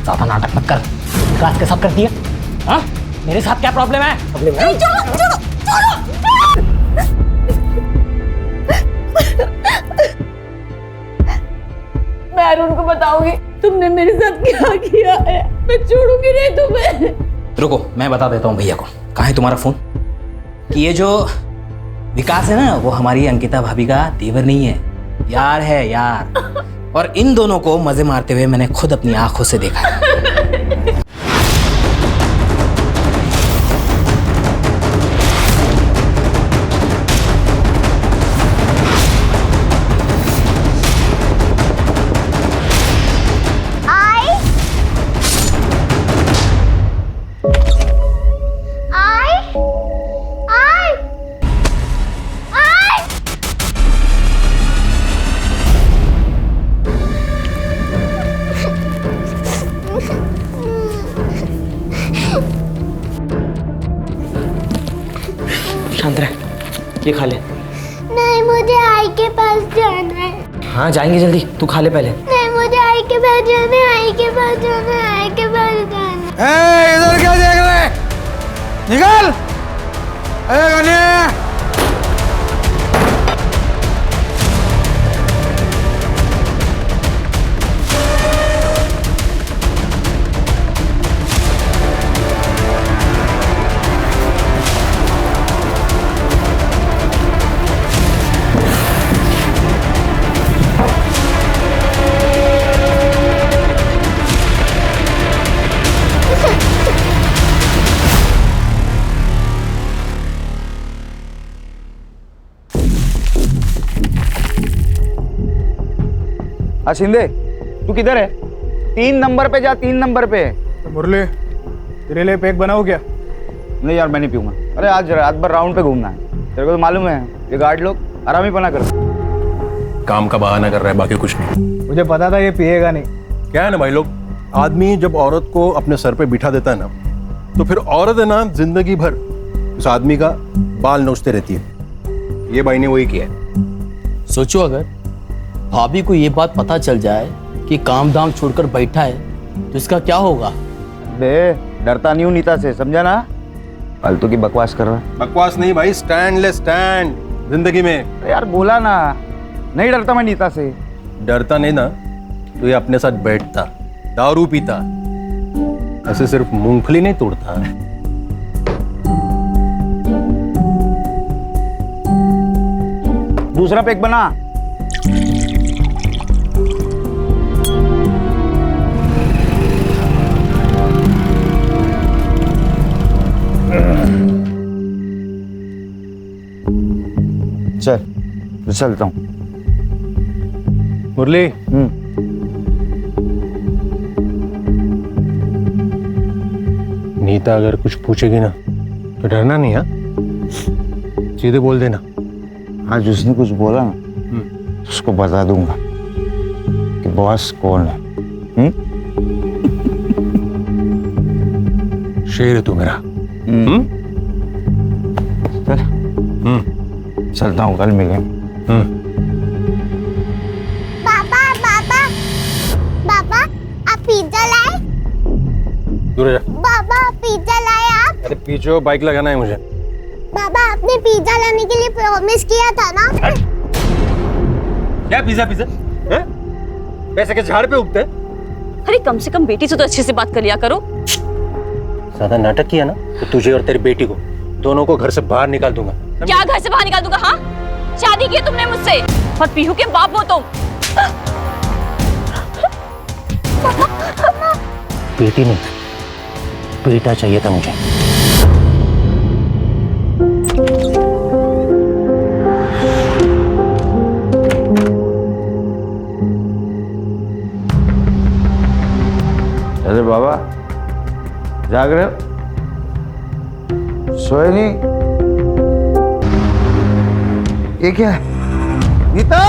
ज्यादा नाटक मत कर। विकास के साथ कर दिया। हाँ, मेरे साथ क्या प्रॉब्लम है? मैं अरुण को बताऊंगी तुमने मेरे साथ क्या किया है। मैं छोड़ूंगी नहीं तुम्हें। रुको, मैं बता देता हूँ भैया को। कहाँ है तुम्हारा फोन? कि ये जो विकास है ना, वो हमारी अंकिता भाभी का देवर नहीं है, यार है यार। और इन दोनों को मजे मारते हुए मैंने खुद अपनी आंखों से देखा है। शांत रह, ये खा ले। नहीं, मुझे आई के पास जाना है। हाँ जाएंगे जल्दी, तू खा ले पहले। नहीं, मुझे आई के पास जाना है, आई के पास जाना है, आई के पास जाना है। ए, इधर क्या देख रहे? निकल! अरे गने! शिंदे, तू किधर है? 3 नंबर पे जा, 3 नंबर पे। तो मुरली, तेरे लिए पैक बनाओ क्या? नहीं यार, मैं नहीं पीऊंगा। अरे आज रात भर राउंड पे घूमना है। तेरे को तो मालूम है, ये गार्ड लोग आराम ही पना करते। काम का बहाना कर रहा है, बाकी कुछ नहीं। मुझे पता था ये पिएगा नहीं। क्या है ना भाई लोग, आदमी जब औरत को अपने सर पे बिठा देता है ना, तो फिर औरत है ना जिंदगी भर उस आदमी का बाल नोचते रहती है। ये भाई ने वही किया है। सोचो अगर भाभी को ये बात पता चल जाए कि काम धाम छोड़कर बैठा है तो इसका क्या होगा? बे, डरता नहीं हूँ नीता से, समझा ना? फालतू की बकवास कर रहा है। बकवास नहीं भाई, स्टैंड ले स्टैंड जिंदगी में। अरे यार बोला ना, नहीं डरता मैं नीता से। डरता नहीं ना तो ये अपने साथ बैठता, दारू पीता, ऐसे सिर्फ मूंगफली नहीं तोड़ता। दूसरा पैक बना। चल, चलता हूँ। मुरली, नीता अगर कुछ पूछेगी ना तो डरना नहीं। हाँ, सीधे बोल देना। आज उसने कुछ बोला ना, उसको बता दूंगा कि बॉस कौन है। शेर है तू मेरा। चलता हूँ, कल मिलेंगे। पापा पापा पापा, आप पिज्जा लाए? दूर जा। पापा पिज्जा लाए आप? अरे पीछे बाइक लगाना है मुझे। पापा, आपने पिज्जा लाने के लिए प्रॉमिस किया था ना? क्या पिज्जा पिज्जा? पैसे के झाड़ पे उगते? अरे कम से कम बेटी से तो अच्छे से बात कर लिया करो। ज्यादा नाटक किया ना तो तुझे और तेरी बेटी को दोनों को घर से बाहर निकाल दूंगा। क्या घर से बाहर निकाल दूंगा? हाँ, शादी की तुमने मुझसे और पीहू के बाप हो तुम। बेटी नहीं, बेटा चाहिए था मुझे। अरे बाबा, जाग रहे हो? सोए नहीं? ये क्या है? नीता!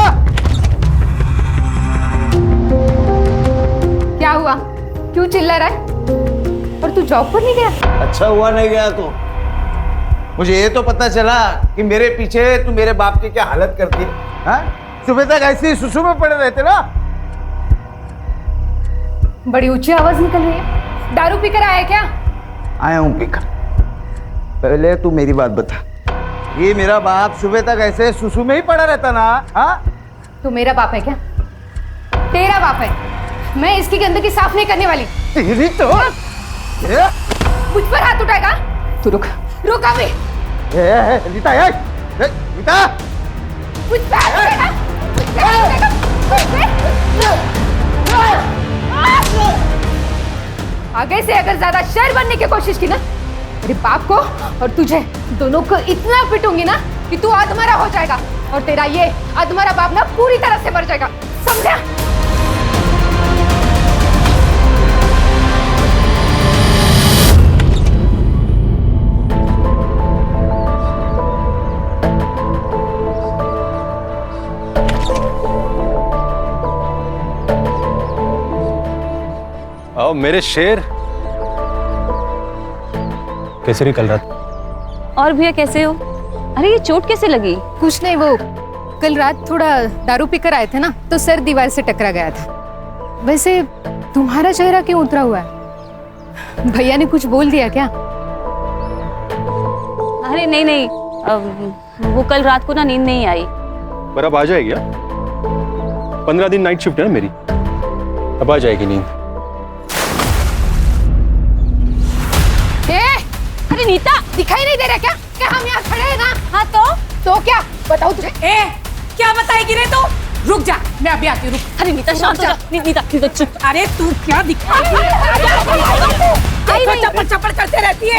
क्या हुआ? क्यों चिल्ला रहा है? और तू जॉब पर नहीं गया? अच्छा हुआ नहीं गया तो। मुझे ये तो पता चला कि मेरे पीछे तू मेरे बाप की क्या हालत करती है। हाँ? सुबह तक ऐसे ही सुसु में पड़े रहते ना। बड़ी ऊंची आवाज निकल रही है। दारू पीकर आया क्या? आया हूँ पीकर। पहले तू मेरी बात बता, ये मेरा बाप सुबह तक ऐसे सुसु में ही पड़ा रहता ना? हाँ, तू मेरा बाप है क्या? तेरा बाप है। मैं इसकी गंदगी साफ नहीं करने वाली। तेरी तो मुझ पर हाथ उठाएगा? तू रुक, रुक अभी। रीता, रीता, मुझ पे हाथ उठाएगा? मुझ पे हाथ उठाएगा? आगे से अगर ज्यादा शेर बनने की कोशिश की ना, तेरे बाप को और तुझे दोनों को इतना पिटूंगी ना कि तू अधमरा हो जाएगा और तेरा ये अधमरा बाप ना पूरी तरह से मर जाएगा, समझा? आओ मेरे शेर, कैसे रही कल रात? और भैया कैसे हो? अरे ये चोट कैसे लगी? कुछ नहीं, वो कल रात थोड़ा दारू पीकर आए थे ना, तो सर दीवार से टकरा गया था। वैसे तुम्हारा चेहरा क्यों उतरा हुआ है? भैया ने कुछ बोल दिया क्या? अरे नहीं नहीं, वो कल रात को ना नींद नहीं आई। पर अब आ जाएगी। 15 दिन नाइट शिफ्ट है ना मेरी, अब आ जाएगी नींद। अरे नीता, दिखाई नहीं दे रहा क्या कि हम यहाँ खड़े हैं ना? हाँ तो क्या बताओ तुझे? क्या बताएगी रे तू? रुक जा, मैं अभी आती हूँ, रुक। अरे नीता शांत हो जा। नीता चुप। अरे तू क्या दिखाई? चप्पड़ चप्पड़ करते रहती है।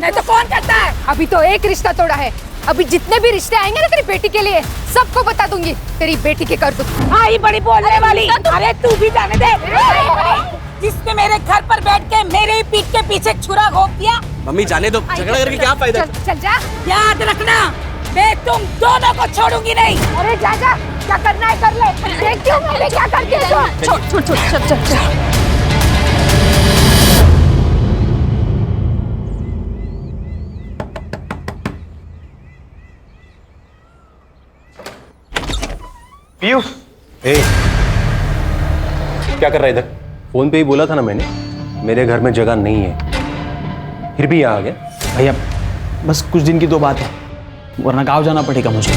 नहीं तो कौन करता है? अभी तो एक रिश्ता तोड़ा है, अभी जितने भी रिश्ते आएंगे ना तेरी बेटी के लिए, सबको बता दूंगी तेरी बेटी के करतूत। आई बड़ी बोलने वाली। अरे तू भी जाने दे। जिसने मेरे घर पर बैठ के मेरे ही पीठ के पीछे छुरा घोंप दिया। मम्मी जाने दो, झगड़ा करके क्या फायदा? चल जा। याद रखना, मैं तुम दोनों को छोड़ूंगी नहीं। अरे जा जा, क्या करना है कर ले, देखती हूँ मैं क्या करती है। छोड़ चल। पीयूष, क्या कर रहा है इधर? फोन पे ही बोला था ना मैंने, मेरे घर में जगह नहीं है, फिर भी यहाँ आ गया। भैया बस कुछ दिन की तो बात है, वरना गाँव जाना पड़ेगा मुझे।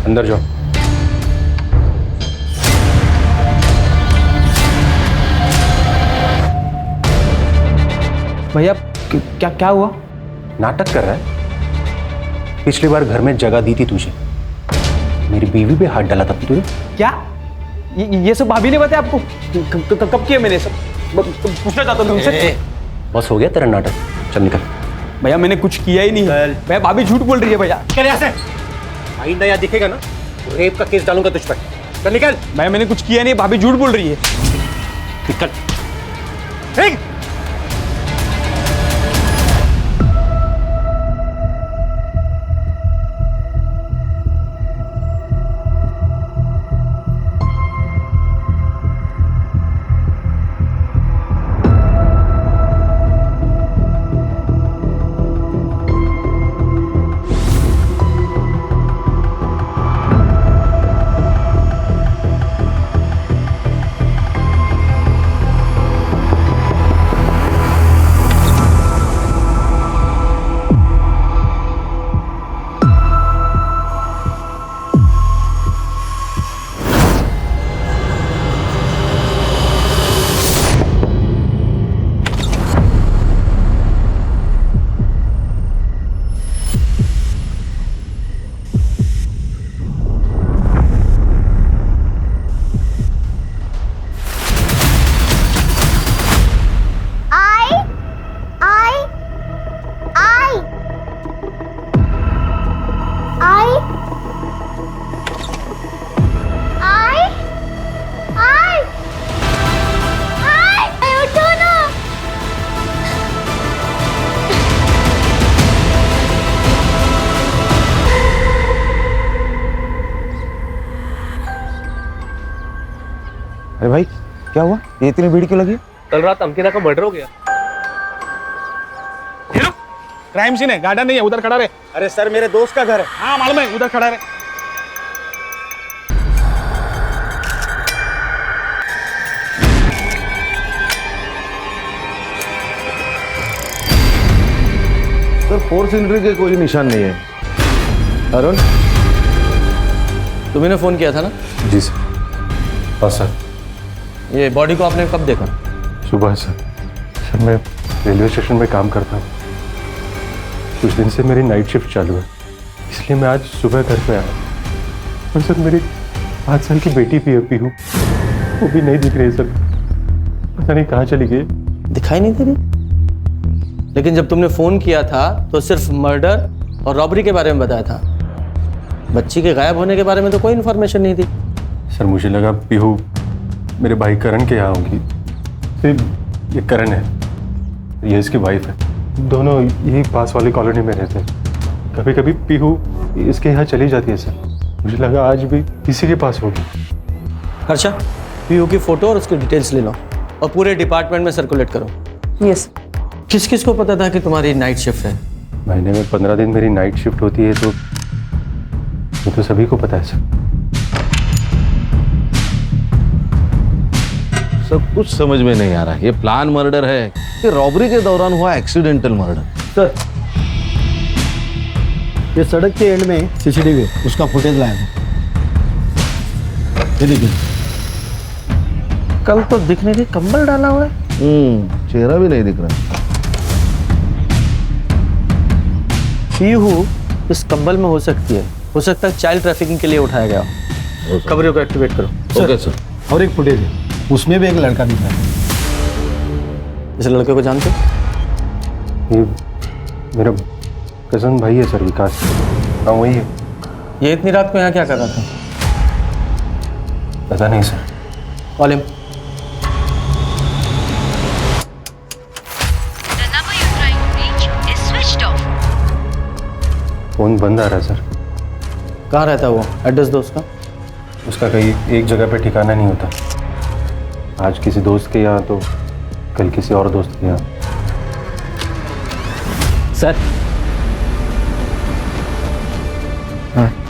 अंदर जाओ। भैया क्या हुआ? नाटक कर रहा है। पिछली बार घर में जगह दी थी तुझे, मेरी बीवी पे हाथ डाला था तुझे। क्या ये सब भाभी ने बताया आपको? कब किया मैंने सब? पूछना चाहता था तुमसे। बस हो गया तेरा नाटक, चल निकल। भैया मैंने कुछ किया ही नहीं। भैया भाभी झूठ बोल रही है। भैया निकल यहाँ से, आइंदा यहाँ दिखेगा ना तो रेप का केस डालूंगा तुझ पर। चल निकल। भैया मैंने कुछ किया नहीं, भाभी झूठ बोल रही है। निकल। ठीक। अरे भाई क्या हुआ, ये इतनी भीड़ क्यों लगी? कल रात अंकिता का मर्डर हो गया। क्राइम सीन है, गार्डन नहीं है, उधर खड़ा रहे। अरे सर मेरे दोस्त का घर है। हाँ मालूम है, उधर खड़ा रहे। सर फोर्स इंट्री के कोई निशान नहीं है। अरुण, तुम्ही ने फोन किया था ना? जी सर। हाँ सर। ये बॉडी को आपने कब देखा? सुबह सर। सर मैं रेलवे स्टेशन में काम करता हूँ, कुछ दिन से मेरी नाइट शिफ्ट चालू है, इसलिए मैं आज सुबह घर पे आया। और सर मेरी 5 साल की बेटी भी अभी हूँ, वो भी नहीं दिख रही सर, पता नहीं कहाँ चली गई। दिखाई नहीं दे रही? लेकिन जब तुमने फोन किया था तो सिर्फ मर्डर और रॉबरी के बारे में बताया था, बच्ची के गायब होने के बारे में तो कोई इन्फॉर्मेशन नहीं थी। सर मुझे लगा पीहू मेरे भाई करण के यहाँ होंगी। फिर ये करण है, ये इसकी वाइफ है, दोनों यही पास वाली कॉलोनी में रहते हैं। कभी कभी पीहू इसके यहाँ चली जाती है सर, मुझे लगा आज भी किसी के पास होगी। हर्षा, पीयू की फोटो और उसकी डिटेल्स ले लो और पूरे डिपार्टमेंट में सर्कुलेट करो। यस। किस किस को पता था कि तुम्हारी नाइट शिफ्ट है? महीने में 15 दिन मेरी नाइट शिफ्ट होती है, तो ये तो सभी को पता है सर। सब कुछ समझ में नहीं आ रहा है, ये प्लान मर्डर है कि रॉबरी के दौरान हुआ एक्सीडेंटल मर्डर? सर ये सड़क के एंड में सीसीटीवी उसका फुटेज लाया था, ये देखिए। कल तो दिखने के कंबल डाला हुआ है। चेहरा भी नहीं दिख रहा। पीहू इस कंबल में हो सकती है, हो सकता है चाइल्ड ट्रैफिकिंग के लिए उठाया गया। खबरों को एक्टिवेट करो। Okay sir. और एक फुटेज है, उसमें भी एक लड़का दिख रहा है। इस लड़के को जानते हो? ये मेरा कजन भाई है सर, विकास। हाँ वही है। ये इतनी रात को यहाँ क्या कर रहा था? पता नहीं सर। Call him. फोन बंद आ रहा है सर। कहाँ रहता है वो? एड्रेस दो उसका। उसका कहीं एक जगह पे ठिकाना नहीं होता, आज किसी दोस्त के यहाँ तो कल किसी और दोस्त के यहाँ। सर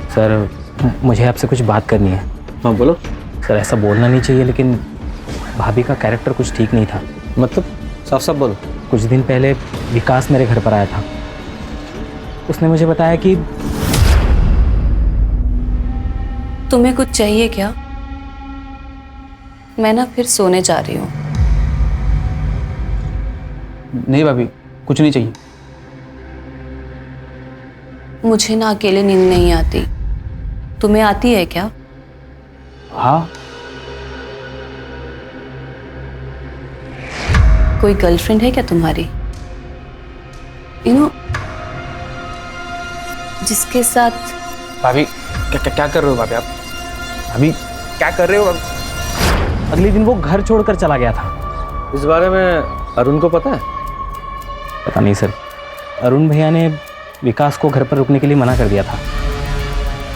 सर मुझे आपसे कुछ बात करनी है। हाँ बोलो। सर ऐसा बोलना नहीं चाहिए, लेकिन भाभी का कैरेक्टर कुछ ठीक नहीं था। मतलब साफ साफ बोलो। कुछ दिन पहले विकास मेरे घर पर आया था, उसने मुझे बताया कि तुम्हें कुछ चाहिए क्या? मैं ना फिर सोने जा रही हूँ। नहीं भाभी, कुछ नहीं चाहिए। मुझे ना अकेले नींद नहीं आती, तुम्हें आती है क्या? हाँ। कोई गर्लफ्रेंड है क्या तुम्हारी? यू नो, जिसके साथ। भाभी क्या कर रहे हो भाभी आप? भाभी क्या कर रहे हो? अगले दिन वो घर छोड़कर चला गया था। इस बारे में अरुण को पता है? पता नहीं सर, अरुण भैया ने विकास को घर पर रुकने के लिए मना कर दिया था।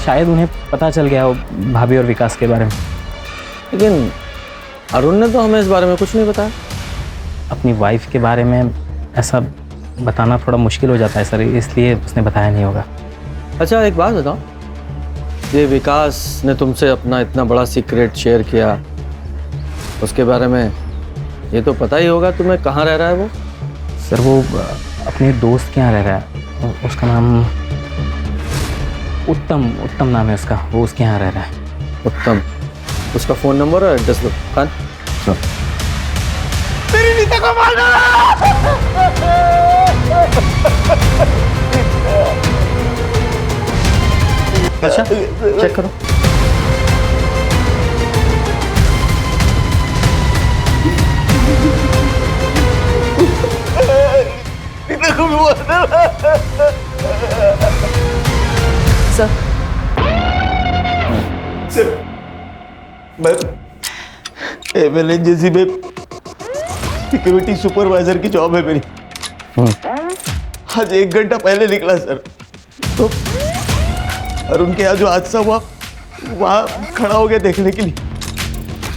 शायद उन्हें पता चल गया हो भाभी और विकास के बारे में। लेकिन अरुण ने तो हमें इस बारे में कुछ नहीं बताया। अपनी वाइफ के बारे में ऐसा बताना थोड़ा मुश्किल हो जाता है सर, इसलिए उसने बताया नहीं होगा। अच्छा एक बात बताओ, ये विकास ने तुमसे अपना इतना बड़ा सीक्रेट शेयर किया, उसके बारे में ये तो पता ही होगा तुम्हें कहाँ रह रहा है वो? सर वो अपने दोस्त के यहाँ रह रहा है, उसका नाम उत्तम नाम है उसका, वो उसके यहाँ रह रहा है। उत्तम, उसका फ़ोन नंबर और एड्रेस लो। खान मेरी नीता को मार अच्छा चेक करो। सर मैं एमएलएनजेसी में सिक्योरिटी सुपरवाइजर की जॉब है मेरी। आज 1 घंटा पहले निकला सर, तो अरुण के यहाँ जो हादसा हुआ वहाँ खड़ा हो गया देखने के लिए।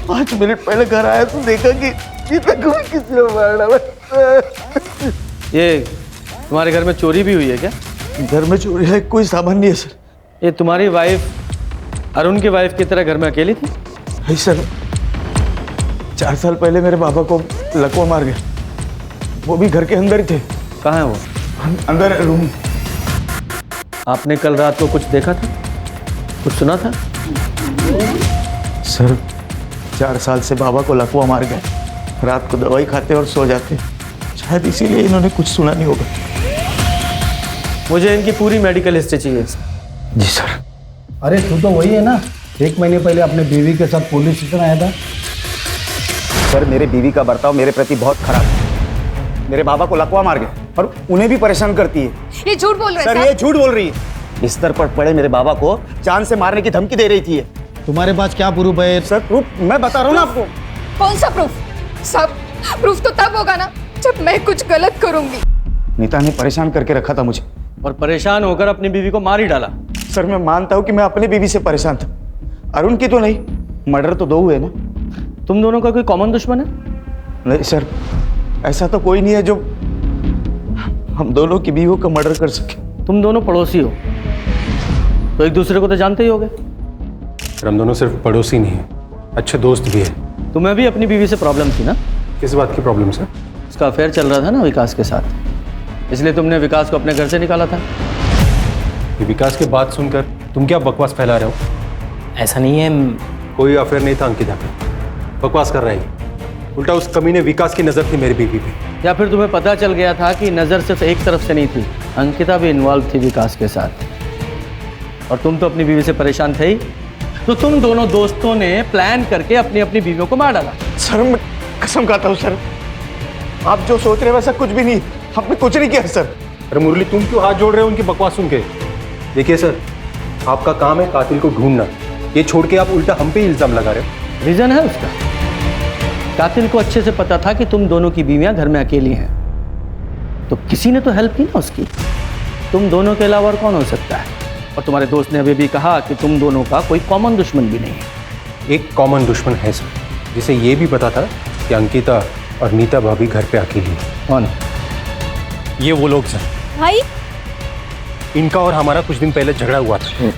5 मिनट पहले घर आया तो देखा कि नीता को किसी ने मार डाला। ये तुम्हारे घर में चोरी भी हुई है क्या? घर में चोरी है, कोई सामान नहीं है सर। ये तुम्हारी वाइफ अरुण की वाइफ की तरह घर में अकेली थी? नहीं सर, 4 साल पहले मेरे बाबा को लकवा मार गया, वो भी घर के अंदर ही थे। कहाँ है वो? अंदर है रूम। आपने कल रात को कुछ देखा था, कुछ सुना था? सर 4 साल से बाबा को लकवा मार गया, रात को दवाई खाते और सो जाते, शायद इसीलिए इन्होंने कुछ सुना नहीं होगा। मुझे इनकी पूरी मेडिकल हिस्ट्री चाहिए। जी सर। अरे तू तो वही है ना, 1 महीने पहले अपने बीवी के साथ पुलिस स्टेशन आया था। सर मेरे बीवी का बर्ताव मेरे प्रति बहुत खराब है। मेरे बाबा को लकवा मार गया और उन्हें भी परेशान करती है। ये झूठ बोल रहे सर ये झूठ बोल रही है। बिस्तर पर पड़े मेरे बाबा को चांद से मारने की धमकी दे रही थी। तुम्हारे पास क्या प्रूफ है? सर प्रूफ मैं बता रहा हूँ ना आपको। कौन सा प्रूफ? सब प्रूफ तो तब होगा ना जब मैं कुछ गलत करूंगी। नीता ने परेशान करके रखा था मुझे और परेशान होकर अपनी बीवी को मार ही डाला। सर मैं मानता हूँ कि मैं अपनी बीवी से परेशान था, अरुण की तो नहीं। मर्डर तो 2 हुए ना। तुम दोनों का कोई कॉमन दुश्मन है? नहीं सर, ऐसा तो कोई नहीं है जो हम दोनों की बीवियों का मर्डर कर सके। तुम दोनों पड़ोसी हो तो एक दूसरे को तो जानते ही होगे। सर हम दोनों सिर्फ पड़ोसी नहीं हैं, अच्छे दोस्त भी हैं। तुम्हें भी अपनी बीवी से प्रॉब्लम थी ना? किस बात की प्रॉब्लम सर? उसका अफेयर चल रहा था ना विकास के साथ, इसलिए तुमने विकास को अपने घर से निकाला था। ये विकास की बात सुनकर तुम क्या बकवास फैला रहे हो? ऐसा नहीं है। कोई अफेयर नहीं था अंकिता पे, बकवास कर रहे हैं। उल्टा उस कमीने विकास की नज़र थी मेरी बीवी पे। या फिर तुम्हें पता चल गया था कि नज़र सिर्फ एक तरफ से नहीं थी, अंकिता भी इन्वॉल्व थी विकास के साथ, और तुम तो अपनी बीवी से परेशान थे ही, तो तुम दोनों दोस्तों ने प्लान करके अपनी अपनी बीवियों को मार डाला। सर मैं कसम खाता हूँ सर, आप जो सोच रहे हैं वैसा कुछ भी नहीं, हमने कुछ नहीं किया सर। अरे मुरली तुम क्यों हाथ जोड़ रहे हो उनकी बकवास सुन के? देखिए सर, आपका काम है कातिल को ढूंढना, ये छोड़ के आप उल्टा हम पे इल्जाम लगा रहे हो। रीजन है उसका, कातिल को अच्छे से पता था कि तुम दोनों की बीवियां घर में अकेली हैं, तो किसी ने तो हेल्प की ना उसकी। तुम दोनों के अलावा और कौन हो सकता है? और तुम्हारे दोस्त ने अभी भी कहा कि तुम दोनों का कोई कॉमन दुश्मन भी नहीं है। एक कॉमन दुश्मन है सर, जिसे ये भी पता था कि अंकिता और नीता भाभी घर पे अकेली है। कौन? ये वो लोग सर। भाई इनका और हमारा कुछ दिन पहले झगड़ा हुआ था,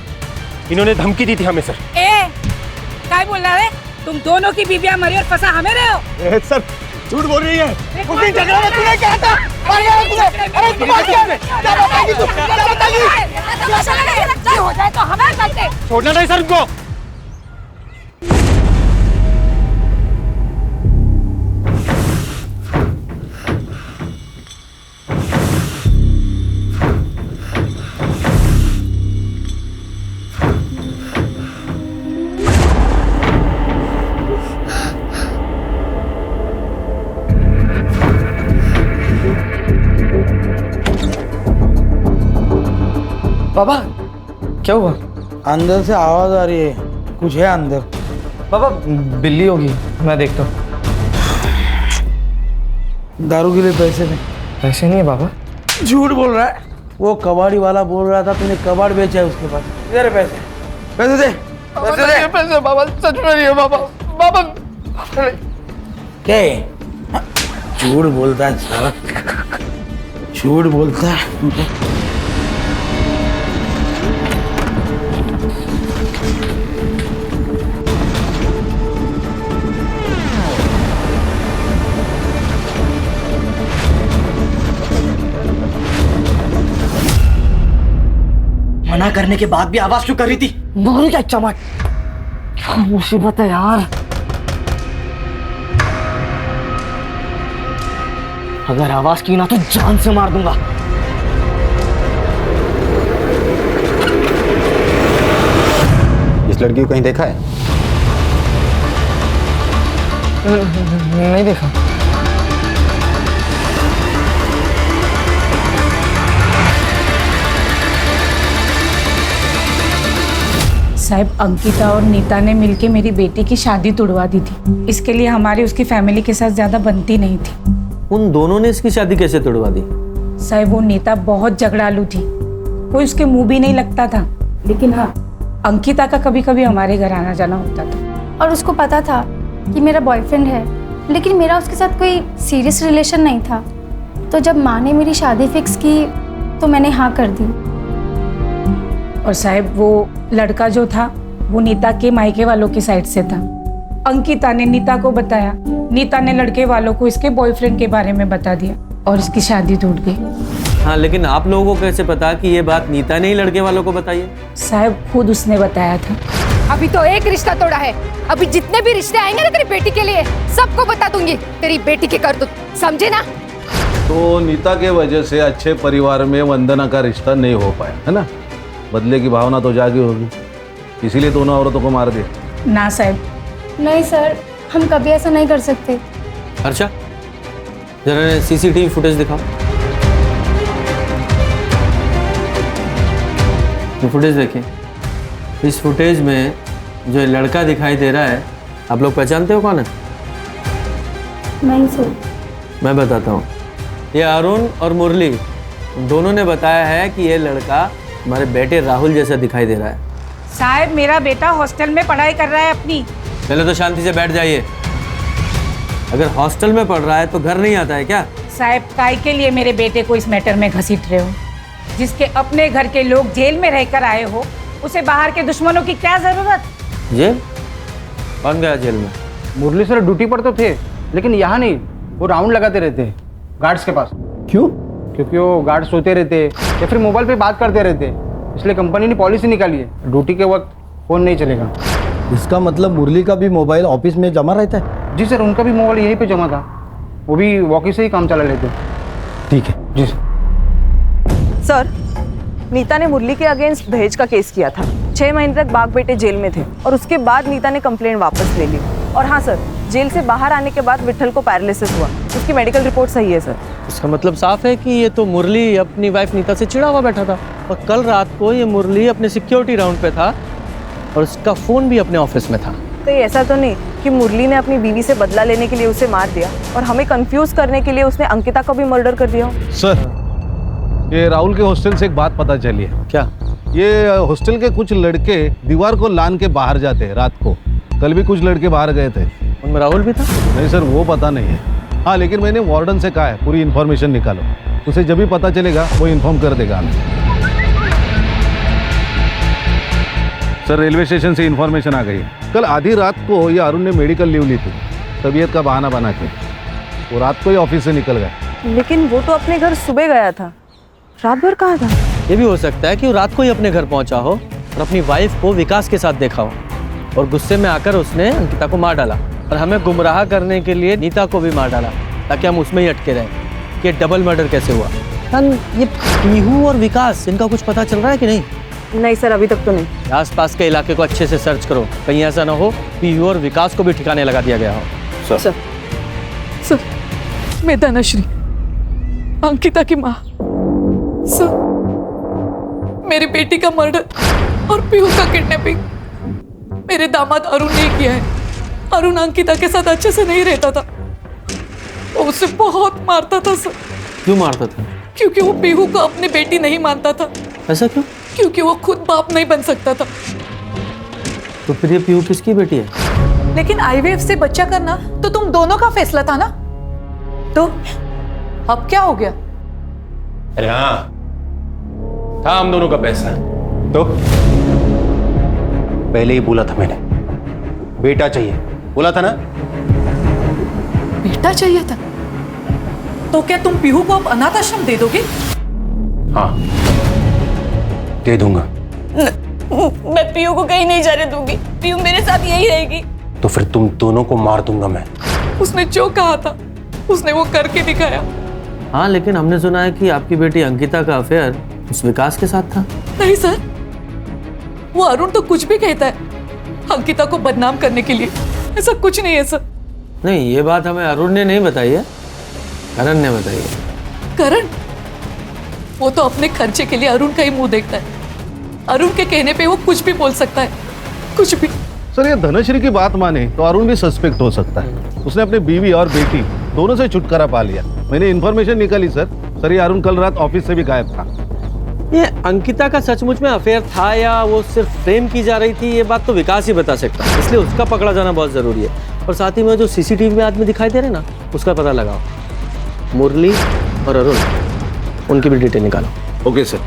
इन्होंने धमकी दी थी हमें सर। क्या बोल रहा है? तुम दोनों की बीवियां मरी और फंसा हमें रहे हो। सर झूठ बोल रही है। उस दिन झगड़ा में तूने क्या था? अरे तुम क्या बताएगी तू? क्या बताएगी? हो जाए तो हमें करते। छोड़ना नहीं सर उनको। बाबा क्या हुआ? अंदर से आवाज आ रही है, कुछ है अंदर। बाबा बिल्ली होगी, मैं देखता हूँ। दारू के लिए पैसे नहीं। पैसे नहीं है बाबा। झूठ बोल रहा है, वो कबाड़ी वाला बोल रहा था तूने कबाड़ बेचा है उसके पास। दे रे पैसे, पैसे दे, पैसे दे। पैसे बाबा सच में नहीं है बाबा। बाबा क्या है? झूठ बोलता है साला, झूठ बोलता है। मना करने के बाद भी आवाज क्यों कर रही थी? बोल क्या चमट, क्या मुसीबत है यार। अगर आवाज की ना तो जान से मार दूंगा। इस लड़की को कहीं देखा है? नहीं देखा। साहब अंकिता और नीता ने मिलके मेरी बेटी की शादी तुड़वा दी थी, इसके लिए हमारी उसकी फैमिली के साथ ज्यादा बनती नहीं थी। उन दोनों ने इसकी शादी कैसे तोड़वा दी? साहब वो नीता बहुत झगड़ालू थी, कोई उसके मुंह भी नहीं लगता था, लेकिन हाँ अंकिता का कभी कभी हमारे घर आना जाना होता था। और उसको पता था कि मेरा बॉयफ्रेंड है, लेकिन मेरा उसके साथ कोई सीरियस रिलेशन नहीं था। तो जब माँ ने मेरी शादी फिक्स की तो मैंने हाँ कर दी। और साहब वो लड़का जो था वो नीता के मायके वालों की साइड से था। अंकिता ने नीता को बताया, नीता ने लड़के वालों को इसके बॉयफ्रेंड के बारे में बता दिया और इसकी शादी टूट गई। हाँ, लेकिन आप लोगों को कैसे पता कि ये बात नीता ने ही लड़के वालों को बताई है? साहब खुद उसने बताया था। अभी तो एक रिश्ता तोड़ा है, अभी जितने भी रिश्ते आएंगे ना तेरी बेटी के लिए सबको बता दूंगी तेरी बेटी की करतूत, समझे ना? तो नीता के वजह से अच्छे परिवार में वंदना का रिश्ता नहीं हो पाया है ना? बदले की भावना तो जागी होगी, इसीलिए दोनों औरतों को मार दिया। ना साहब। नहीं सर, हम कभी ऐसा नहीं कर सकते। अर्चा, जरा सीसीटीवी फुटेज दिखाओ। ये फुटेज देखिए। इस फुटेज में जो लड़का दिखाई दे रहा है, आप लोग पहचानते हो कौन है? नहीं सर। मैं बताता हूँ। ये अरुण और मुरली दोनों ने बताया है कि ये लड़का हमारे बेटे राहुल जैसा दिखाई दे रहा है। साहब मेरा बेटा हॉस्टल में पढ़ाई कर रहा है अपनी। पहले तो शांति से बैठ जाइए। अगर हॉस्टल में पढ़ रहा है तो घर नहीं आता है क्या? साहब काय के लिए मेरे बेटे को इस मैटर में घसीट रहे हो? जिसके अपने घर के लोग जेल में रहकर आए हो, उसे बाहर के दुश्मनों की क्या जरूरत? जेल? कौन गया जेल में? मुरली सर ड्यूटी पर तो थे, लेकिन यहाँ नहीं, वो राउंड लगाते रहते गार्ड्स के पास। क्यों? क्योंकि वो गार्ड सोते रहते या फिर मोबाइल पे बात करते रहते, इसलिए कंपनी ने पॉलिसी निकाली है ड्यूटी के वक्त फ़ोन नहीं चलेगा। इसका मतलब मुरली का भी मोबाइल ऑफिस में जमा रहता है? जी सर, उनका भी मोबाइल यहीं पे जमा था, वो भी वॉकी से ही काम चला लेते। ठीक है जी सर। सर, नीता ने मुरली के अगेंस्ट दहेज का केस किया था। 6 महीने तक बाग बेटे जेल में थे और उसके बाद नीता ने कंप्लेंट वापस ले ली। और हाँ सर, जेल से बाहर आने के बाद विट्ठल को पैरालिसिस हुआ, उसकी मेडिकल रिपोर्ट सही है सर। इसका मतलब साफ है कि ये तो मुरली अपनी वाइफ नीता से चिढ़ा हुआ बैठा था और कल रात को ये मुरली अपने सिक्योरिटी राउंड पे था और उसका फ़ोन भी अपने ऑफिस में था। तो ये ऐसा तो नहीं कि मुरली ने अपनी बीवी से बदला लेने के लिए उसे मार दिया और हमें कंफ्यूज करने के लिए उसने अंकिता को भी मर्डर कर दिया हो? सर, ये राहुल के हॉस्टल से एक बात पता चली है। क्या? ये हॉस्टल के कुछ लड़के दीवार को लान के बाहर जाते हैं रात को। कल भी कुछ लड़के बाहर गए थे। उनमें राहुल भी था? नहीं सर, वो पता नहीं है। हाँ, लेकिन मैंने वार्डन से कहा है पूरी इन्फॉर्मेशन निकालो, उसे जब भी पता चलेगा वो इन्फॉर्म कर देगा हमें। सर, रेलवे स्टेशन से इन्फॉर्मेशन आ गई है। कल आधी रात को ये अरुण ने मेडिकल लीव ली थी, तबीयत का बहाना बना के वो रात को ही ऑफिस से निकल गया। लेकिन वो तो अपने घर सुबह गया था, रात भर कहाँ था? ये भी हो सकता है कि वो रात को ही अपने घर पहुंचा हो और अपनी वाइफ को विकास के साथ देखा हो और गुस्से में आकर उसने अंकिता को मार डाला और हमें गुमराह करने के लिए नीता को भी मार डाला ताकि हम उसमें ही अटके रहें कि डबल मर्डर कैसे हुआ। ये पीहू और विकास, इनका कुछ पता चल रहा है कि नहीं? नहीं सर, अभी तक तो नहीं। आसपास के इलाके को अच्छे से सर्च करो, कहीं ऐसा ना हो पीहू और विकास को भी ठिकाने लगा दिया गया हो। सर, मैं धनश्री, अंकिता की माँ। सर, मेरी बेटी का मर्डर और पीहू का किडनैपिंग मेरे दामाद अरुण ने किया है। अरुण अंकिता के साथ अच्छे से नहीं रहता था, वो उसे बहुत मारता था सर। क्यों मारता था? क्योंकि वो पीहू को अपनी बेटी नहीं मानता था। ऐसा क्यों? क्योंकि वो खुद बाप नहीं बन सकता था। तो फिर ये पीहू किसकी बेटी है? लेकिन आईवीएफ से बच्चा करना तो तुम दोनों का फैसला था ना, तो अब क्या हो गया? अरे हाँ, था हम दोनों का पैसा। तो पहले ही बोला था मैंने, बेटा चाहिए, बोला था ना? बेटा चाहिए था? तो क्या तुम पीहू को अब अनाथ आश्रम दे दोगे? हाँ, दे दूंगा। मैं पीहू को कहीं नहीं जाने दूंगी, पीहू मेरे साथ यही रहेगी। तो फिर तुम दोनों को मार दूंगा मैं। उसने जो कहा था उसने वो करके दिखाया। हाँ, लेकिन हमने सुना है कि आपकी बेटी अंकिता का अफेयर उस विकास के साथ था। नहीं सर, वो अरुण तो कुछ भी कहता है अंकिता को बदनाम करने के लिए, ऐसा कुछ नहीं है सर। नहीं, ये बात हमें अरुण ने नहीं बताई है, करण ने बताई है। करण? वो तो अपने खर्चे के लिए अरुण का ही मुंह देखता है। अरुण के कहने पे वो कुछ भी बोल सकता है, कुछ भी। सर, ये धनश्री की बात माने तो अरुण भी सस्पेक्ट हो सकता है। उसने अपनी बीवी और बेटी दोनों से छुटकारा पा लिया। मैंने इन्फॉर्मेशन निकाली सर, ये अरुण कल रात ऑफिस से भी गायब था। ये अंकिता का सचमुच में अफेयर था या वो सिर्फ फ्रेम की जा रही थी, ये बात तो विकास ही बता सकता है, इसलिए उसका पकड़ा जाना बहुत जरूरी है। और साथ ही में जो सीसीटीवी में आदमी दिखाई दे रहे ना, उसका पता लगाओ। मुरली और अरुण, उनकी भी डिटेल निकालो। Okay sir.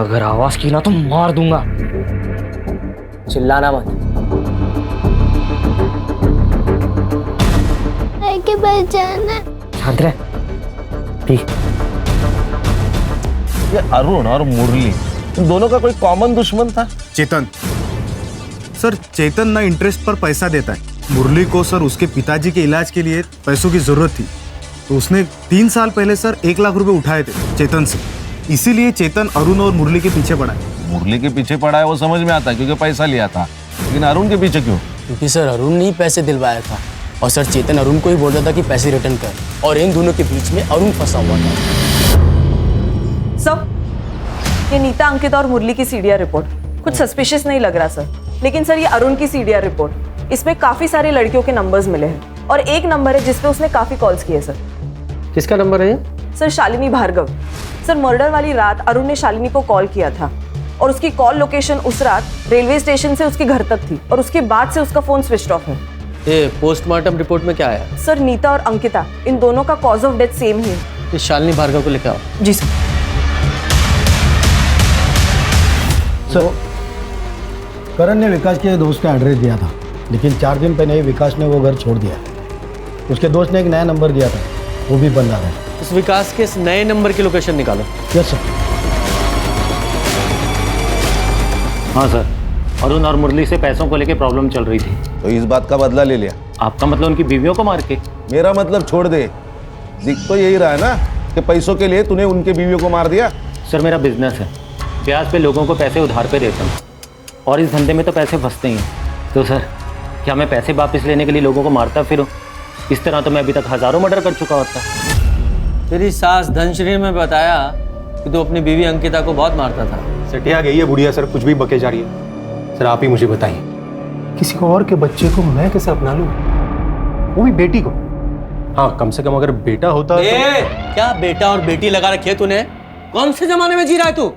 अगर आवाज की ना तो मार दूंगा। चिल्लाना मत। भाई के पास जाना। शांत रह। ये अरुण और मुरली, इन दोनों का कोई कॉमन दुश्मन था? चेतन सर, चेतन ना इंटरेस्ट पर पैसा देता है। मुरली को सर उसके पिताजी के इलाज के लिए पैसों की जरूरत थी, तो उसने 3 साल पहले सर 1 लाख रुपए उठाए थे चेतन से। इसीलिए चेतन अरुण और मुरली के पीछे पड़ा है। मुरली के पीछे पड़ा है वो समझ में आता है क्योंकि पैसा लिया था, लेकिन अरुण के पीछे क्यों? क्योंकि सर अरुण ने ही पैसे दिलवाया था और सर चेतन अरुण को ही बोल रहा था कि पैसे रिटर्न कर, और इन दोनों के बीच में अरुण फंसा हुआ था। सर, ये नीता, अंकिता और मुरली की सीडीआर रिपोर्ट कुछ सस्पिशियस नहीं लग रहा सर, लेकिन सर ये अरुण की सीडीआर रिपोर्ट, इसमें काफी सारे लड़कियों के नंबर्स मिले हैं और एक नंबर है जिसपे उसने काफी कॉल्स किए सर। किसका नंबर है ये? Sir Shalini Bhargav. Sir murder वाली रात अरुण ने शालिनी को कॉल किया था और उसकी कॉल लोकेशन उस रात रेलवे स्टेशन से उसके घर तक थी और उसके बाद से उसका फोन स्विच ऑफ है। ये पोस्टमार्टम रिपोर्ट में क्या आया? सर नीता और अंकिता, इन दोनों का कॉज ऑफ डेथ सेम ही है। ये शालिनी भार्गव को लेकर आओ। जी सर। सर, करण ने विकास के दोस्त का एड्रेस दिया था, लेकिन 4 दिन पहले ही विकास ने वो घर छोड़ दिया। उसके दोस्त ने एक नया नंबर दिया था, वो भी बंद आ रहा है। उस विकास के इस नए नंबर की लोकेशन निकालो। Yes sir. हाँ सर, अरुण और मुरली से पैसों को लेकर प्रॉब्लम चल रही थी। तो इस बात का बदला ले लिया? आपका मतलब उनकी बीवियों को मार के? मेरा मतलब छोड़ दे, दिख तो यही रहा है ना कि पैसों के लिए तूने उनके बीवियों को मार दिया। सर मेरा बिजनेस है, ब्याज पे लोगों को पैसे उधार पे देता हूँ और इस धंधे में तो पैसे फंसते ही हैं। तो सर क्या मैं पैसे वापस लेने के लिए लोगों को मारता फिरूं? इस तरह तो मैं अभी तक हजारों मर्डर कर चुका होता। तेरी सास धनश्री में बताया कि तू अपनी बीवी अंकिता को बहुत मारता था। सटिया गई है बुढ़िया सर, कुछ भी बके जा रही है। सर आप ही मुझे बताइए, किसी और के बच्चे को मैं कैसे अपना लूं, वो भी बेटी को? हाँ, कम से कम अगर बेटा होता तो... क्या बेटा और बेटी लगा रखी है तूने? कौन से जमाने में जी रहा है तू?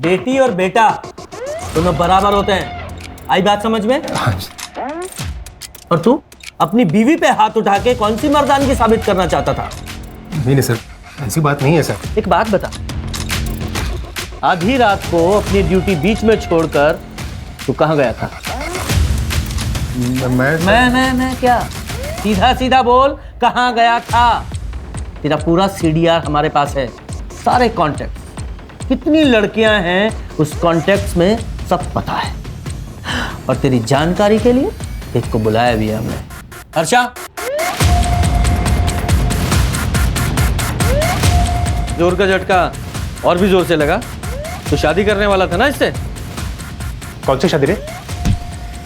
बेटी और बेटा दोनों बराबर होते हैं, आई बात समझ में? और तू अपनी बीवी पे हाथ उठा के कौन सी मर्दानगी साबित करना चाहता था? नहीं सर, ऐसी बात नहीं है सर। एक बात बता, आधी रात को अपनी ड्यूटी बीच में छोड़कर तू कहाँ गया था? मैं क्या? सीधा सीधा बोल, कहाँ गया था? तेरा पूरा सीडीआर हमारे पास है, सारे कॉन्टेक्ट, कितनी लड़कियां हैं उस कॉन्टेक्ट्स में सब पता है। और तेरी जानकारी के लिए एक को बुलाया भी है हमने। हर्षा, जोर का झटका और भी जोर से लगा। तो शादी करने वाला था ना इससे? कौन सी शादी रे?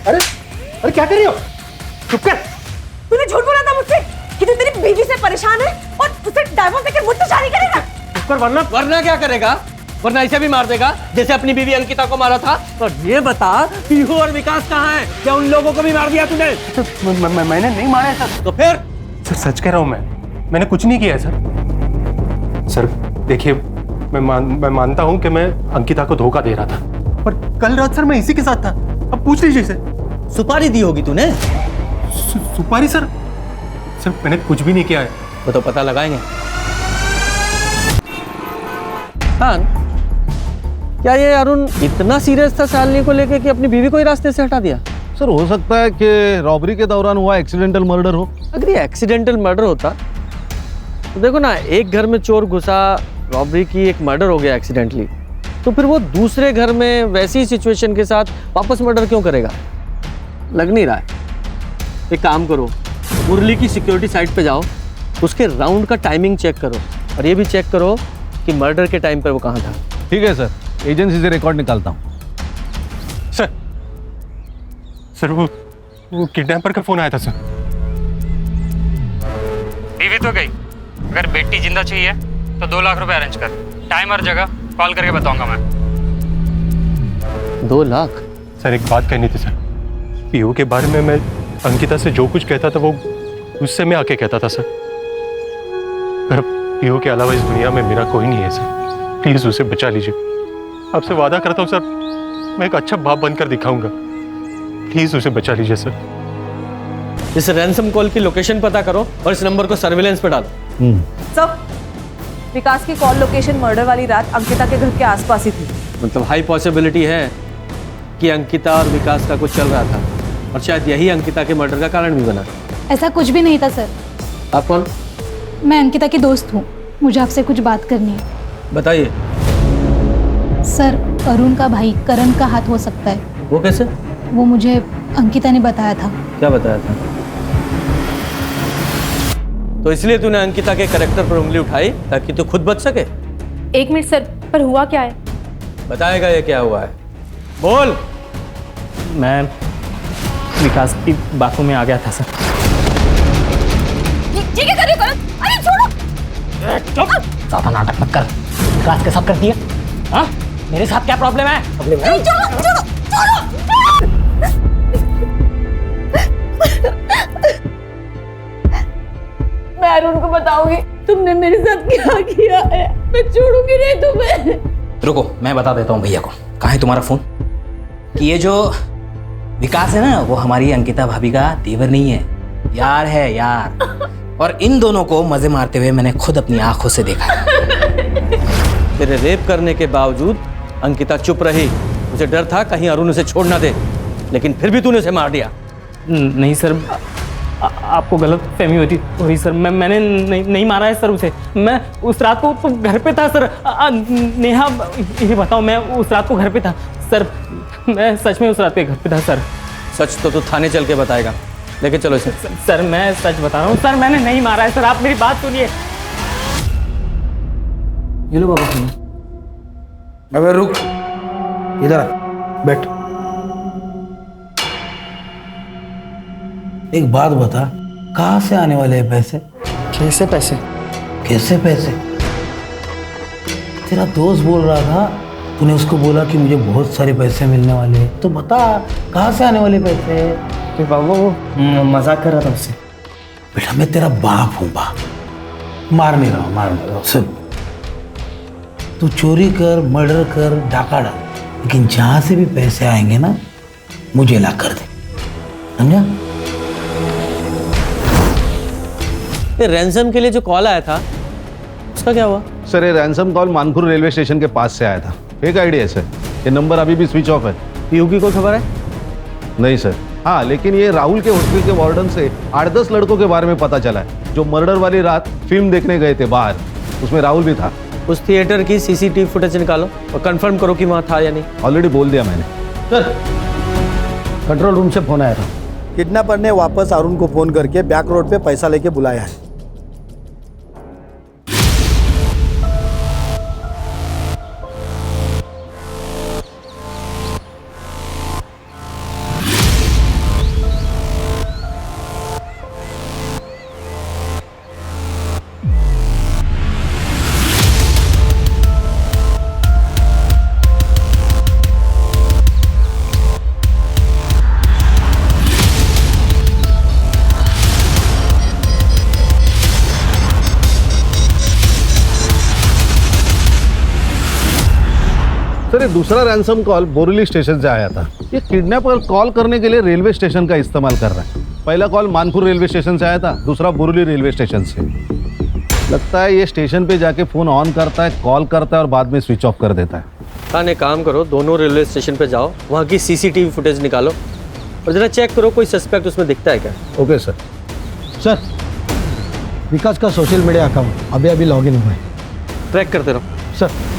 अरे क्या कर रही हो? चुप कर। तूने झूठ बोला था मुझसे कि तू तेरी बीवी से परेशान है और उसे डाइवोर्स देकर मुझसे शादी करेगा। चुप कर, वरना क्या करेगा? वरना इसे भी मार देगा जैसे अपनी बीवी अंकिता को मारा था। और ये बता, पीहू और विकास कहाँ हैं? क्या उन लोगों को भी मार दिया तूने? मैंने नहीं मारा है सर। तो फिर? सर सच कह रहा हूँ, मैंने कुछ नहीं किया है सर। सर देखिए, मैं मानता हूँ कि मैं अंकिता को धोखा दे रहा था, पर कल रात सर मैं इसी के साथ था। अब पूछ लीजिए इसे। सुपारी दी होगी तूने? सुपारी सर मैंने कुछ भी नहीं किया है। वो तो पता लगाएंगे। हाँ, क्या ये अरुण इतना सीरियस था शालिनी को लेकर कि अपनी बीवी को ही रास्ते से हटा दिया? सर हो सकता है कि रॉबरी के दौरान हुआ एक्सीडेंटल मर्डर हो। अगर ये एक्सीडेंटल मर्डर होता तो देखो ना, एक घर में चोर घुसा, रॉबरी की, एक मर्डर हो गया एक्सीडेंटली, तो फिर वो दूसरे घर में वैसी सिचुएशन के साथ वापस मर्डर क्यों करेगा? लग नहीं रहा है। एक काम करो, मुरली की सिक्योरिटी साइट पे जाओ, उसके राउंड का टाइमिंग चेक करो और ये भी चेक करो कि मर्डर के टाइम पर वो कहाँ था। ठीक है सर, एजेंसी से रिकॉर्ड निकालता हूँ। सर वो किडनैपर का फोन आया था सर। बीवी तो गई, अगर बेटी जिंदा चाहिए तो 2 लाख रुपए अरेंज कर। टाइम और जगह कॉल करके बताऊंगा मैं। 2 लाख? सर एक बात कहनी थी सर, पीहू के बारे में मैं अंकिता से जो कुछ कहता था वो उससे मैं आके कहता था सर। पीओ के अलावा इस दुनिया में मेरा कोई नहीं है सर। प्लीज उसे बचा लीजिए। आपसे वादा करता हूँ सर, मैं एक अच्छा बाप बनकर दिखाऊंगा। प्लीज उसे बचा लीजिए सर। इस रैंसम कॉल की लोकेशन पता करो और इस नंबर को सर्विलेंस पे डालो। सर, विकास की कॉल लोकेशन मर्डर वाली रात अंकिता के घर के आसपास ही थी। मतलब हाई पॉसिबिलिटी है कि अंकिता और विकास का कुछ चल रहा था और शायद यही अंकिता के मर्डर का कारण भी बना। ऐसा कुछ भी नहीं था सर। आप कौन? मैं अंकिता की दोस्त हूँ, मुझे आपसे कुछ बात करनी है। बताइए। सर, अरुण का भाई करण का हाथ हो सकता है। वो कैसे? वो मुझे अंकिता ने बताया था। क्या बताया था? तो इसलिए तूने अंकिता के कैरेक्टर पर उंगली उठाई ताकि तू खुद बच सके? 1 मिनट सर, पर हुआ क्या है? बताएगा ये क्या हुआ है? बोल। मैं विकास की बातों में आ गया था सर। ये क्या कर रहे हो करण? अरे छोड़ो। ज्यादा नाटक मत कर। विकास के साथ कर दिया? हाँ? मेरे साथ क्या प्रॉब्लम है? मैं अरुण को बताऊंगी तुमने मेरे साथ क्या किया है। मैं छोड़ूंगी नहीं तुम्हें। रुको, मैं बता देता हूँ भैया को। कहाँ है तुम्हारा फोन? कि ये जो विकास है ना, वो हमारी अंकिता भाभी का देवर नहीं है, यार है यार। और इन दोनों को मजे मारते हुए मैंने खुद अपनी आंखों से देखा है। तेरे रेप करने के बावजूद अंकिता चुप रही। मुझे डर था कहीं अरुण उसे छोड़ ना दे, लेकिन फिर भी तूने उसे मार दिया। नहीं सर, आपको गलत फहमी हो रही सर। मैंने नहीं मारा है सर उसे। मैं उस रात को तो घर पे था सर। नेहा, ये बताओ, मैं उस रात को घर पे था सर। मैं सच में उस रात पे घर पे था सर। सच तो तू थाने चल के बताएगा, लेके चलो इसे। सर मैं सच बता रहा हूँ सर, मैंने नहीं मारा है सर। आप मेरी बात सुनिए। ये लो बाबा सुनो। अबे रुक, इधर आ, बैठ। एक बात बता, कहाँ से आने वाले हैं पैसे? कैसे पैसे? कैसे पैसे? तेरा दोस्त बोल रहा था, तूने उसको बोला कि मुझे बहुत सारे पैसे मिलने वाले हैं। तो बता, कहाँ से आने वाले पैसे? तो बाबा वो मजाक कर रहा था उससे। बेटा मैं तेरा बाप हूँ, बाप। मार नहीं रहा हूँ। सुन, तू चोरी कर, मर्डर कर, डाका डाल, लेकिन जहाँ से भी पैसे आएंगे ना, मुझे ला कर दे, समझा? ये रैंसम के लिए जो कॉल आया था उसका क्या हुआ? सर ये ransom call Manpur railway station के पास से आया था। फेक आईडी है सर, ये नंबर अभी भी स्विच ऑफ है। पीयू की कोई खबर है? नहीं सर। हाँ, लेकिन ये राहुल के हॉस्टल के वार्डन से 8-10 लड़कों के बारे में पता चला है जो मर्डर वाली रात फिल्म देखने गए थे बाहर। उसमें राहुल भी था। उस थिएटर की सीसीटीवी फुटेज निकालो और कंफर्म करो कि वहाँ था या नहीं। ऑलरेडी बोल दिया मैंने। सर, कंट्रोल रूम से फोन आया था। किडनैपर ने वापस अरुण को फोन करके बैक रोड पे पैसा लेके बुलाया है। सर ये दूसरा रैंसम कॉल बोरीली स्टेशन से आया था। ये किडनैपर कॉल करने के लिए रेलवे स्टेशन का इस्तेमाल कर रहा है। पहला कॉल मानपुर रेलवे स्टेशन से आया था, दूसरा बोरीली रेलवे स्टेशन से। लगता है ये स्टेशन पे जाके फोन ऑन करता है, कॉल करता है और बाद में स्विच ऑफ कर देता है। हाँ, एक काम करो, दोनों रेलवे स्टेशन पे जाओ, वहाँ की सीसीटीवी फुटेज निकालो और जरा चेक करो कोई सस्पेक्ट उसमें दिखता है क्या। Okay sir. सर, विकास का सोशल मीडिया अकाउंट अभी लॉग इन हुआ है। ट्रैक करते रहो सर।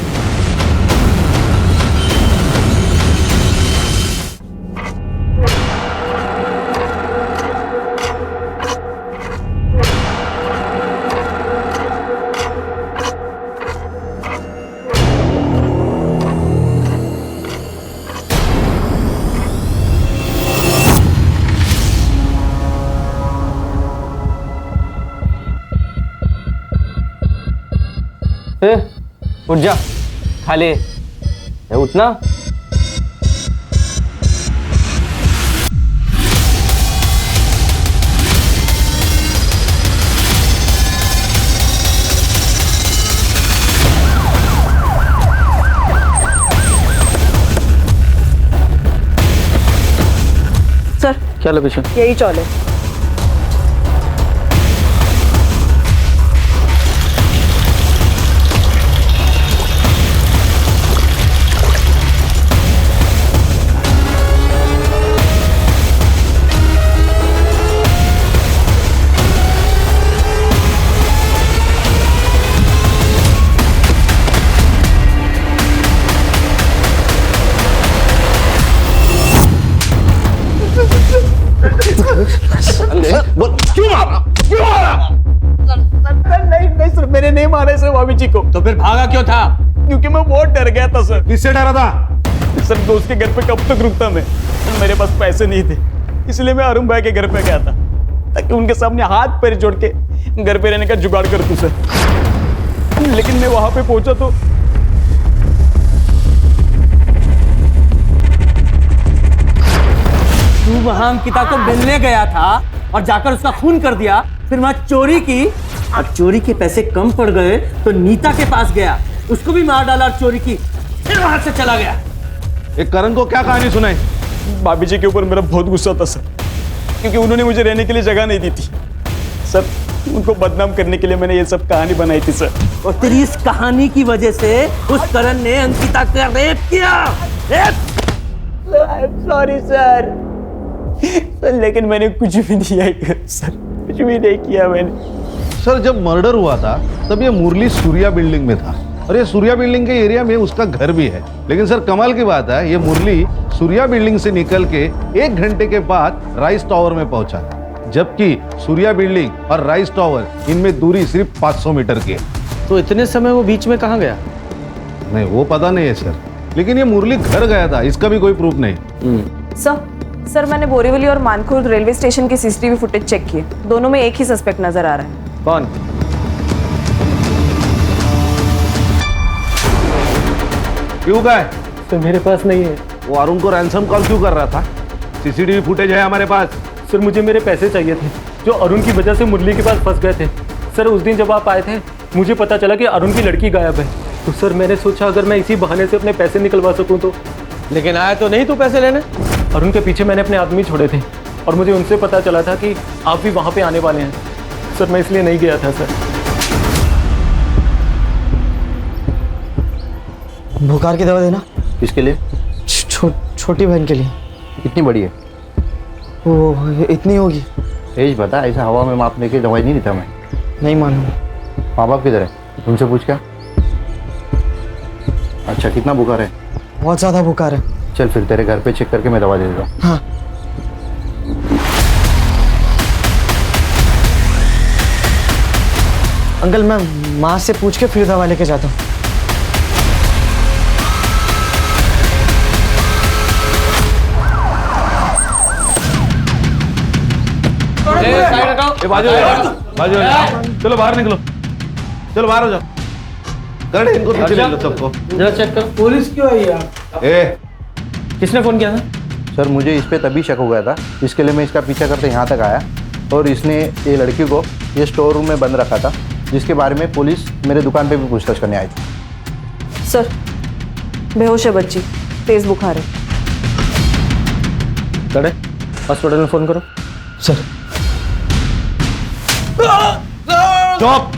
उठ जा, खाली है, उठना। क्या लोकेशन? यही चौल है। क्यों मारा? क्यों मारा? नहीं सर, मैंने नहीं मारा सर भाभी जी को। तो फिर भागा क्यों था? क्योंकि मैं बहुत डर गया था सर। किससे डरा था? सर दोस्त के घर पे कब तक रुकता मैं? मेरे पास पैसे नहीं थे, इसलिए मैं अरुण भाई के घर पे गया था ताकि उनके सामने हाथ पैर जोड़ के घर पे रहने का जुगाड़ कर दूं सर। लेकिन मैं वहां पे पहुंचा तो तू वहां अंकिता को मिलने गया था और जाकर उसका खून कर दिया, फिर वहां चोरी की और चोरी के पैसे कम पड़ गए तो नीता के पास गया, उसको भी मार डाला और चोरी की, फिर वहां से चला गया। एक करण को क्या कहानी सुनाई? भाभी जी के ऊपर मेरा बहुत गुस्सा था सर, क्योंकि उन्होंने मुझे रहने के लिए जगह नहीं दी थी सर। उनको बदनाम करने के लिए मैंने ये सब कहानी बनाई थी सर। और तेरी इस कहानी की वजह से उस करण ने अंकिता का रेप किया। सॉरी सर, लेकिन मैंने कुछ भी नहीं किया सर, कुछ भी नहीं किया मैंने। सर जब मर्डर हुआ था तब ये मुरली सूर्या बिल्डिंग में था और ये सूर्या बिल्डिंग के एरिया में उसका घर भी है। लेकिन सर कमाल की बात है, ये मुरली सूर्या बिल्डिंग से निकल के 1 घंटे के बाद राइस टावर में पहुंचा था, जबकि सूर्या बिल्डिंग और राइस टावर इनमें दूरी सिर्फ 500 मीटर की है। तो इतने समय वो बीच में कहाँ गया? नहीं वो पता नहीं है सर, लेकिन ये मुरली घर गया था, इसका भी कोई प्रूफ नहीं। सर मैंने बोरीवली और मानखुर्द रेलवे स्टेशन की सीसीटीवी फुटेज चेक किए, दोनों में एक ही सस्पेक्ट नजर आ रहा है। कौन? क्यों का है? तो मेरे पास नहीं है। वो अरुण को रैंसम कॉल क्यों कर रहा था? सीसीटीवी फुटेज है हमारे पास। सर मुझे मेरे पैसे चाहिए थे जो अरुण की वजह से मुरली के पास फंस गए थे। सर उस दिन जब आप आए थे मुझे पता चला कि अरुण की लड़की गायब है, तो सर मैंने सोचा अगर मैं इसी बहाने से अपने पैसे निकलवा सकूं तो। लेकिन आया तो नहीं तू पैसे लेने? अरुण के पीछे मैंने अपने आदमी छोड़े थे और मुझे उनसे पता चला था कि आप भी वहाँ पे आने वाले हैं। सर मैं इसलिए नहीं गया था सर। बुखार की दवा देना। किसके लिए? छोटी बहन के लिए। कितनी बड़ी है? वो इतनी होगी। एज बता, ऐसा हवा में मापने की दवाई नहीं देता मैं। नहीं मालूम। माँ बाप किधर है? तुमसे पूछ क्या? अच्छा कितना बुखार है? बहुत ज़्यादा बुखार है। चल फिर तेरे घर पे चेक करके मैं दवा दे देता हूँ। हाँ। अंकल मैं माँ से पूछ के फिर दवा लेके जाता हूँ। बाजू चलो बाहर निकलो, चलो बाहर हो जाओ। कर इनको पीछे ले लो सबको। जरा चेक कर। पुलिस क्यों आई यार? किसने फोन किया था? सर मुझे इस पे तभी शक हो गया था, इसके लिए मैं इसका पीछा करते यहाँ तक आया और इसने ये लड़की को ये स्टोर रूम में बंद रखा था, जिसके बारे में पुलिस मेरे दुकान पे भी पूछताछ करने आई थी। सर बेहोश है बच्ची, तेज बुखार है। करे हॉस्पिटल में फोन करो। सर चुप!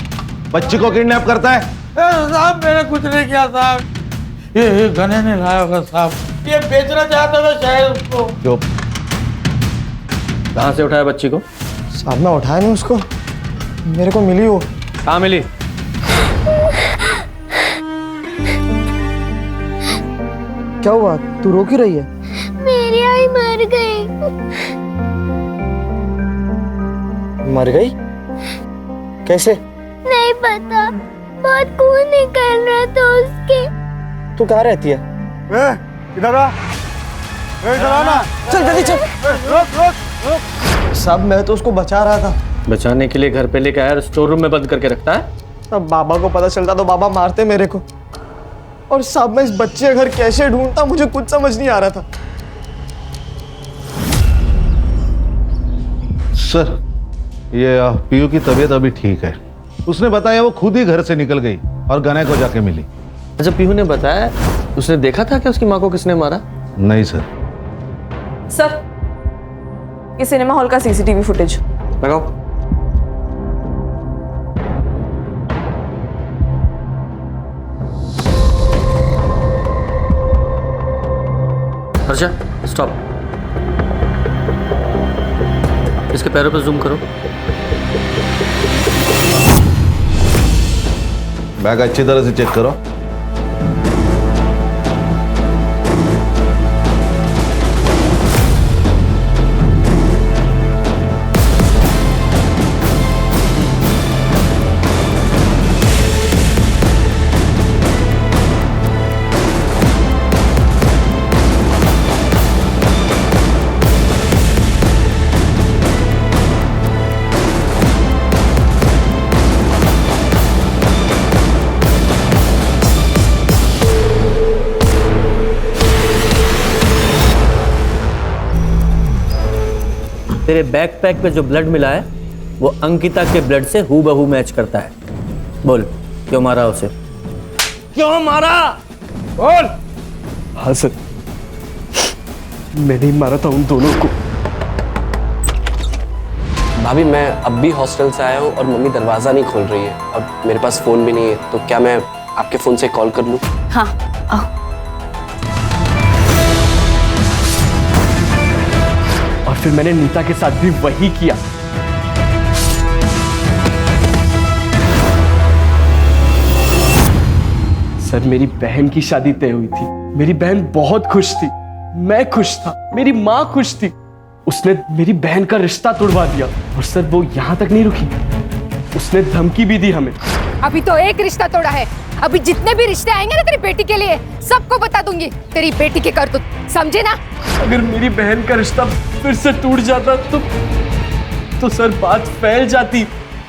बच्ची को किडनैप करता है? साहब मैंने कुछ नहीं किया साहब, ये गने ने लाया होगा साहब, ये बेचना चाहता था शायद उसको। चुप! कहाँ से उठाया बच्ची को? साहब मैं उठाया नहीं उसको, मेरे को मिली वो। कहाँ मिली? क्या हुआ, तू रो क्यों रही है? मेरी आई मर गई। मर गई? कैसे? नहीं पता, बहुत खून निकल रहा था उसके। तू कहाँ रहती है? इधर आ, इधर आना। चल जल्दी चल। रुक। साहब मैं तो उसको बचा रहा था। बचाने के लिए घर पे लेके आया और स्टोर रूम में बंद करके रखता है? अब बाबा को पता चलता तो बाबा मारते मेरे को। और साहब मैं इस बच्चे का घर कैसे ढूंढता, मुझे कुछ समझ नहीं आ रहा था। सर ये पीयू की तबीयत अभी ठीक है। उसने बताया वो खुद ही घर से निकल गई और गने को जाके मिली। अच्छा पीहू ने बताया, उसने देखा था कि उसकी माँ को किसने मारा? नहीं सर। सर ये सिनेमा हॉल का सीसीटीवी फुटेज। लगाओ। हर्षा स्टॉप। इसके पैरों पर जूम करो। बैग अच्छी तरह से चेक करो। तेरे बैकपैक पे जो ब्लड मिला है वो अंकिता के ब्लड से हूबहू मैच करता है। बोल क्यों मारा उसे? क्यों मारा? बोल। हाँ सर, मैंने ही मारा था उन दोनों को। भाभी मैं अब भी हॉस्टल से आया हूँ और मम्मी दरवाज़ा नहीं खोल रही है और मेरे पास फ़ोन भी नहीं है, तो क्या मैं आपके फ़ोन से कॉल कर लूँ? हाँ आओ। और फिर मैंने नीता के साथ भी वही किया। सर मेरी बहन की शादी तय हुई थी, मेरी बहन बहुत खुश थी, मैं खुश था, मेरी माँ खुश थी। उसने मेरी बहन का रिश्ता तोड़वा दिया और सर वो यहाँ तक नहीं रुकी, उसने धमकी भी दी हमें। अभी तो एक रिश्ता तोड़ा है, अभी जितने भी रिश्ते आएंगे ना तेरी बेटी के लिए सबको बता दूंगी तेरी बेटी की करतूत, समझे ना? अगर मेरी बहन का रिश्ता फिर से टूट जाता तो सर बात फैल जाती।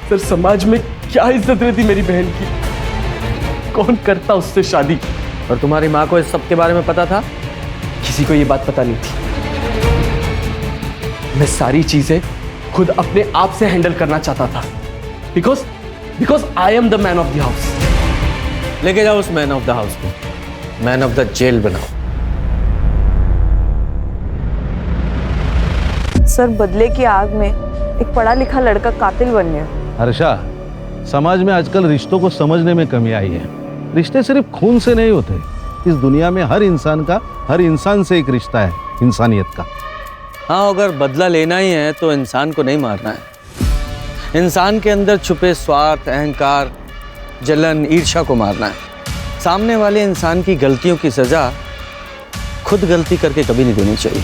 सर समाज में क्या इज्जत रहती मेरी बहन की, कौन करता उससे शादी? और तुम्हारी माँ को इस सब के बारे में पता था? किसी को ये बात पता नहीं थी। मैं सारी चीजें खुद अपने आप से हैंडल करना चाहता था, because I am the man of the house. लेके जाओ उस मैन ऑफ द हाउस को, मैन ऑफ द जेल बनाओ। सर बदले की आग में एक पढ़ा लिखा लड़का कातिल बन गया। हर्षा, समाज में आजकल रिश्तों को समझने में कमी आई है। रिश्ते सिर्फ खून से नहीं होते। इस दुनिया में हर इंसान से एक रिश्ता है, इंसानियत का। हाँ, अगर बदला लेना ही है तो इंसान को नहीं मारना है। इंसान के अंदर छुपे स्वार्थ, अहंकार, जलन, ईर्ष्या को मारना है। सामने वाले इंसान की गलतियों की सजा खुद गलती करके कभी नहीं देनी चाहिए।